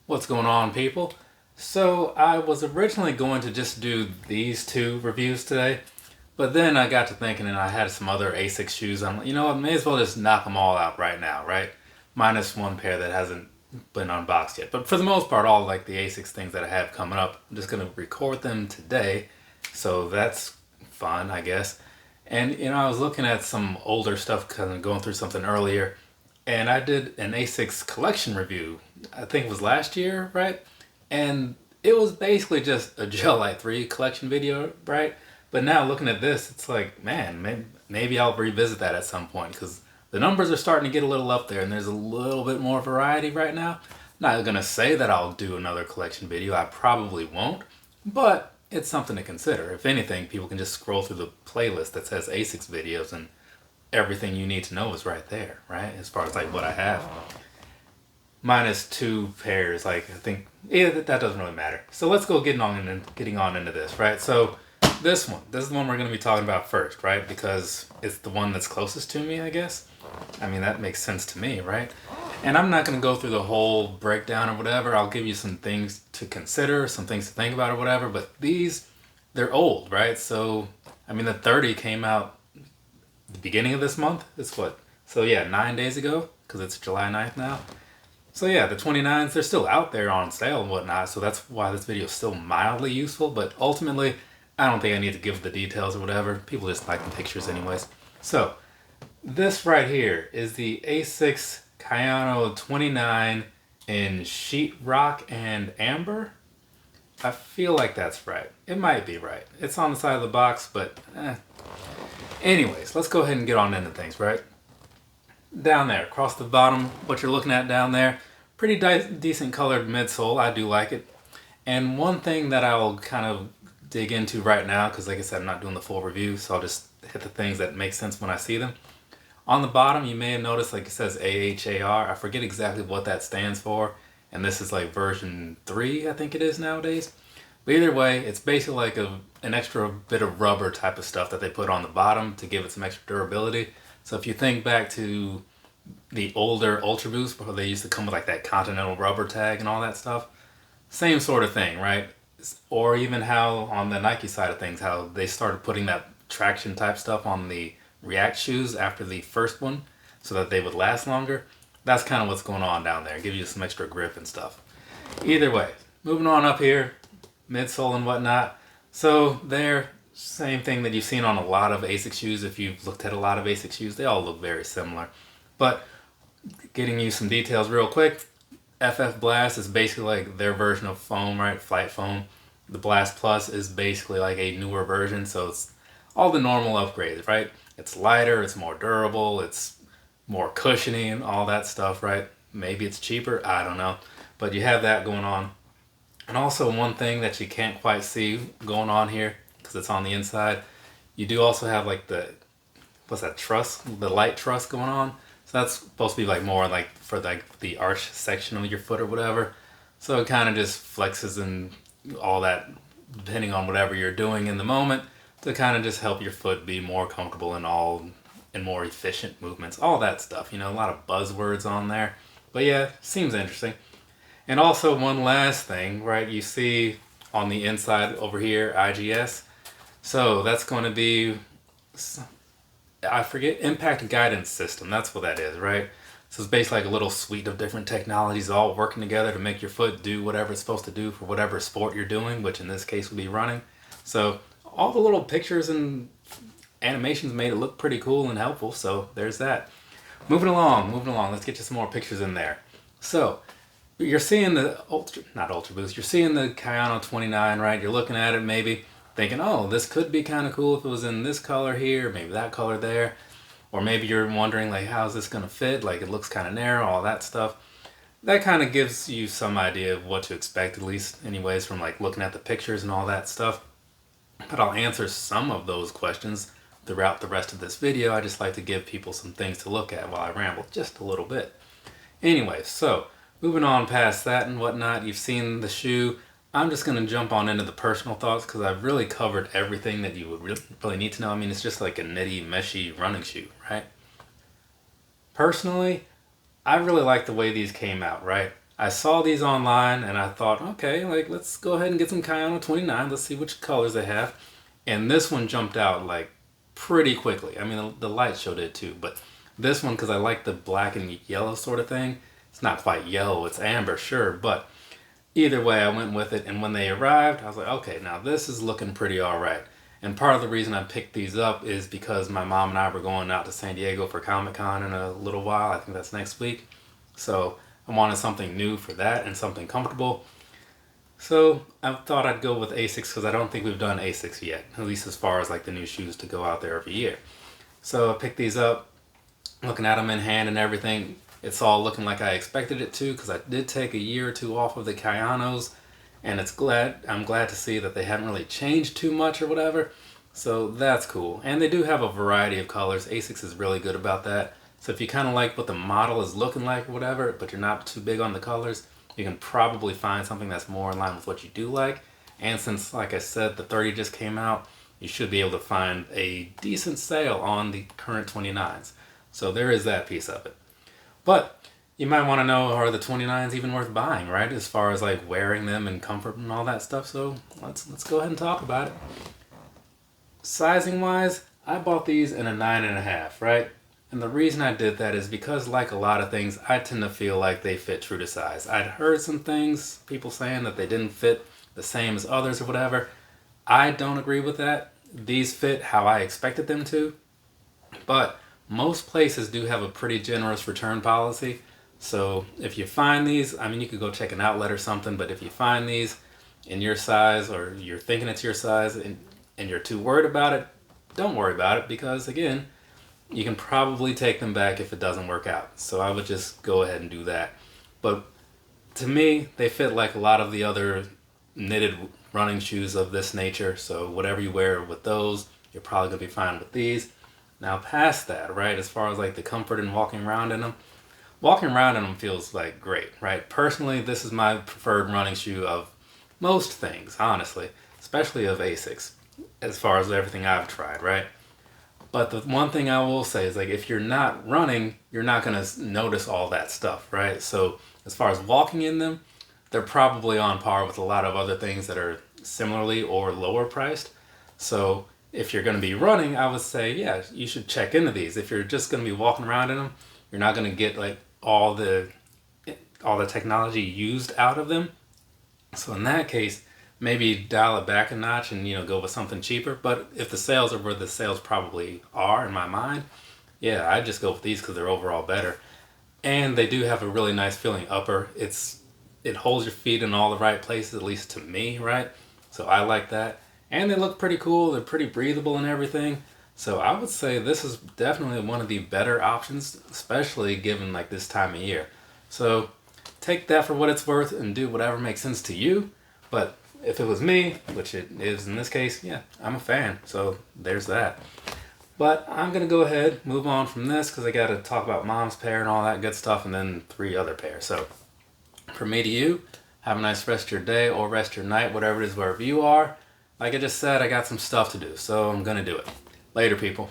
What's going on, people? So I was originally going to just do these two reviews today, but then I got to thinking and I had some other Asics shoes. I'm like, you know what, may as well just knock them all out right now, right? Minus one pair that hasn't been unboxed yet. But for the most part, all like the Asics things that I have coming up, I'm just going to record them today. So that's fun, I guess. And I was looking at some older stuff, kind of going through something earlier, and I did an Asics collection review. I think it was last year, right? And it was basically just a Gel Light 3 collection video, right? But now looking at this, it's like, man, maybe I'll revisit that at some point because the numbers are starting to get a little up there and there's a little bit more variety right now. Not gonna say that I'll do another collection video, I probably won't, but it's something to consider. If anything, people can just scroll through the playlist that says Asics videos and everything you need to know is right there, right? As far as like what I have. Minus two pairs, like I think, yeah, that doesn't really matter. So let's go getting on into this, right? So this is the one we're going to be talking about first, right? Because it's the one that's closest to me, I guess. I mean, that makes sense to me, right? And I'm not going to go through the whole breakdown or whatever. I'll give you some things to consider, some things to think about or whatever. But these, they're old, right? So, I mean, the 30 came out the beginning of this month. It's what? So yeah, 9 days ago, because it's July 9th now. So yeah, the 29s, they're still out there on sale and whatnot, so that's why this video is still mildly useful, but ultimately, I don't think I need to give the details or whatever. People just like the pictures anyways. So, this right here is the Asics Kayano 29 in sheetrock and amber. I feel like that's right. It might be right. It's on the side of the box, but anyways, let's go ahead and get on into things, right? Down there, across the bottom, what you're looking at down there, pretty decent colored midsole. I do like it. And one thing that I'll kind of dig into right now, because like I said, I'm not doing the full review, so I'll just hit the things that make sense when I see them. On the bottom, you may have noticed, like it says AHAR. I forget exactly what that stands for. And this is like version 3, I think it is nowadays. But either way, it's basically like an extra bit of rubber type of stuff that they put on the bottom to give it some extra durability. So if you think back to the older Ultra Boost, where they used to come with like that Continental rubber tag and all that stuff, same sort of thing, right? Or even how on the Nike side of things, how they started putting that traction type stuff on the React shoes after the first one so that they would last longer. That's kind of what's going on down there. Give you some extra grip and stuff. Either way, moving on up here, midsole and whatnot. So there, same thing that you've seen on a lot of Asics shoes. If you've looked at a lot of Asics shoes, they all look very similar. But getting you some details real quick, FF Blast is basically like their version of foam, right? Flight foam. The Blast Plus is basically like a newer version, so it's all the normal upgrades, right? It's lighter, it's more durable, it's more cushiony and all that stuff, right? Maybe it's cheaper, I don't know. But you have that going on. And also one thing that you can't quite see going on here, because it's on the inside, you do also have like the, what's that, truss? The light truss going on. So that's supposed to be like more like for like the arch section of your foot or whatever. So it kind of just flexes and all that, depending on whatever you're doing in the moment, to kind of just help your foot be more comfortable and more efficient movements, all that stuff. A lot of buzzwords on there. But yeah, seems interesting. And also one last thing, right? You see on the inside over here, IGS. So that's going to be, I forget, Impact Guidance System. That's what that is, right? So it's basically like a little suite of different technologies all working together to make your foot do whatever it's supposed to do for whatever sport you're doing, which in this case would be running. So all the little pictures and animations made it look pretty cool and helpful. So there's that. Moving along. Let's get you some more pictures in there. So you're seeing the not Ultra Boost, you're seeing the Kayano 29, right? You're looking at it maybe thinking, oh, this could be kind of cool if it was in this color here, maybe that color there. Or maybe you're wondering, like, how's this going to fit? Like, it looks kind of narrow, all that stuff. That kind of gives you some idea of what to expect, at least anyways, from like looking at the pictures and all that stuff. But I'll answer some of those questions throughout the rest of this video. I just like to give people some things to look at while I ramble just a little bit. Anyways, so moving on past that and whatnot, you've seen the shoe. I'm just going to jump on into the personal thoughts because I've really covered everything that you would really need to know. I mean, it's just like a knitty, meshy running shoe, right? Personally, I really like the way these came out, right? I saw these online and I thought, okay, like let's go ahead and get some Kayano 29. Let's see which colors they have. And this one jumped out like pretty quickly. I mean, the light showed it too, but this one, because I like the black and yellow sort of thing, it's not quite yellow, it's amber, sure, but either way, I went with it. And when they arrived, I was like, okay, now this is looking pretty all right. And part of the reason I picked these up is because my mom and I were going out to San Diego for Comic-Con in a little while. I think that's next week. So I wanted something new for that and something comfortable. So I thought I'd go with Asics because I don't think we've done Asics yet, at least as far as like the new shoes to go out there every year. So I picked these up, looking at them in hand and everything. It's all looking like I expected it to, because I did take a year or two off of the Kayanos, and I'm glad to see that they haven't really changed too much or whatever. So that's cool. And they do have a variety of colors. Asics is really good about that. So if you kind of like what the model is looking like or whatever, but you're not too big on the colors, you can probably find something that's more in line with what you do like. And since, like I said, the 30 just came out, you should be able to find a decent sale on the current 29s. So there is that piece of it. But you might want to know, are the 29s even worth buying, right? As far as like wearing them and comfort and all that stuff. So let's go ahead and talk about it. Sizing wise, I bought these in a 9.5, right? And the reason I did that is because, like a lot of things, I tend to feel like they fit true to size. I'd heard some things, people saying that they didn't fit the same as others or whatever. I don't agree with that. These fit how I expected them to. But most places do have a pretty generous return policy. So if you find these, I mean, you could go check an outlet or something, but if you find these in your size, or you're thinking it's your size and you're too worried about it, don't worry about it, because again, you can probably take them back if it doesn't work out. So I would just go ahead and do that. But to me, they fit like a lot of the other knitted running shoes of this nature. So whatever you wear with those, you're probably gonna be fine with these. Now past that, right, as far as like the comfort in walking around in them feels like great, right? Personally, this is my preferred running shoe of most things, honestly, especially of Asics, as far as everything I've tried, right? But the one thing I will say is, like, if you're not running, you're not gonna notice all that stuff, right? So as far as walking in them, they're probably on par with a lot of other things that are similarly or lower priced. So if you're going to be running, I would say, yeah, you should check into these. If you're just going to be walking around in them, you're not going to get like all the technology used out of them. So in that case, maybe dial it back a notch and, you know, go with something cheaper. But if the sales are where the sales probably are in my mind, yeah, I'd just go with these because they're overall better. And they do have a really nice feeling upper. It holds your feet in all the right places, at least to me, right? So I like that. And they look pretty cool. They're pretty breathable and everything. So I would say this is definitely one of the better options, especially given like this time of year. So take that for what it's worth and do whatever makes sense to you. But if it was me, which it is in this case, yeah, I'm a fan. So there's that. But I'm going to go ahead, move on from this because I got to talk about mom's pair and all that good stuff, and then 3 other pairs. So from me to you, have a nice rest of your day or rest of your night, whatever it is, wherever you are. Like I just said, I got some stuff to do, so I'm going to do it. Later, people.